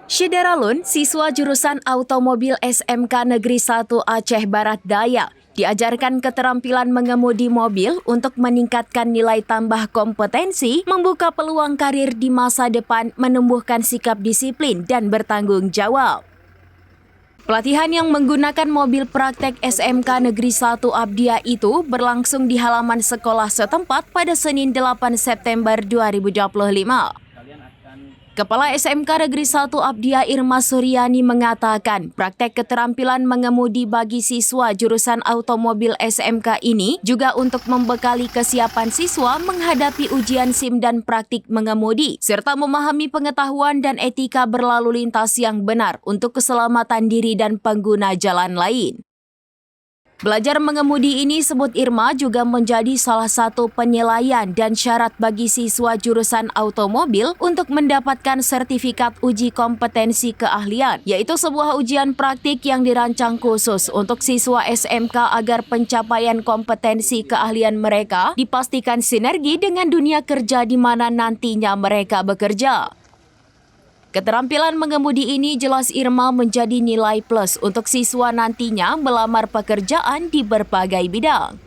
Syederalun, siswa jurusan Automobil SMK Negeri 1 Aceh Barat Daya, diajarkan keterampilan mengemudi mobil untuk meningkatkan nilai tambah kompetensi, membuka peluang karir di masa depan, menumbuhkan sikap disiplin dan bertanggung jawab. Pelatihan yang menggunakan mobil praktek SMK Negeri 1 Abdia itu berlangsung di halaman sekolah setempat pada Senin 8 September 2025. Kepala SMK Negeri 1 Abdia Irma Suryani mengatakan praktek keterampilan mengemudi bagi siswa jurusan automobil SMK ini juga untuk membekali kesiapan siswa menghadapi ujian SIM dan praktik mengemudi, serta memahami pengetahuan dan etika berlalu lintas yang benar untuk keselamatan diri dan pengguna jalan lain. Belajar mengemudi ini, sebut Irma, juga menjadi salah satu penilaian dan syarat bagi siswa jurusan automobil untuk mendapatkan sertifikat uji kompetensi keahlian, yaitu sebuah ujian praktik yang dirancang khusus untuk siswa SMK agar pencapaian kompetensi keahlian mereka dipastikan sinergi dengan dunia kerja di mana nantinya mereka bekerja. Keterampilan mengemudi ini, jelas Irma, menjadi nilai plus untuk siswa nantinya melamar pekerjaan di berbagai bidang.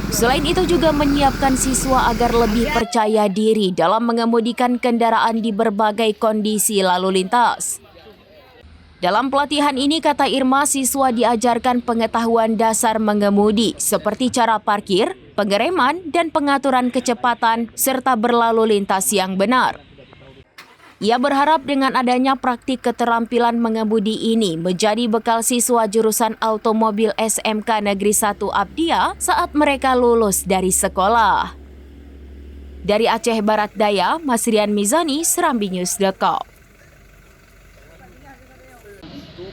Selain itu juga menyiapkan siswa agar lebih percaya diri dalam mengemudikan kendaraan di berbagai kondisi lalu lintas. Dalam pelatihan ini, kata Irma, siswa diajarkan pengetahuan dasar mengemudi seperti cara parkir, pengereman, dan pengaturan kecepatan, serta berlalu lintas yang benar. Ia berharap dengan adanya praktik keterampilan mengemudi ini menjadi bekal siswa jurusan automobil SMK Negeri 1 Abdia saat mereka lulus dari sekolah. Dari Aceh Barat Daya, Masrian Mizani, serambinews.com. Untuk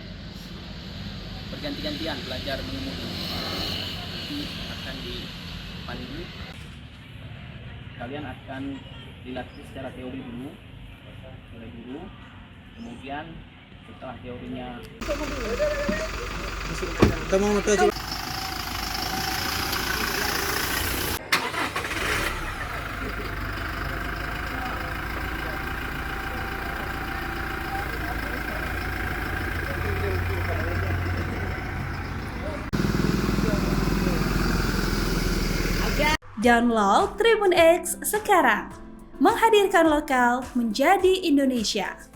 berganti-gantian belajar mengemudi, nanti akan dipandu. Kalian akan dilatih secara teori dulu, kemudian setelah teorinya Download Tribun X sekarang, menghadirkan lokal menjadi Indonesia.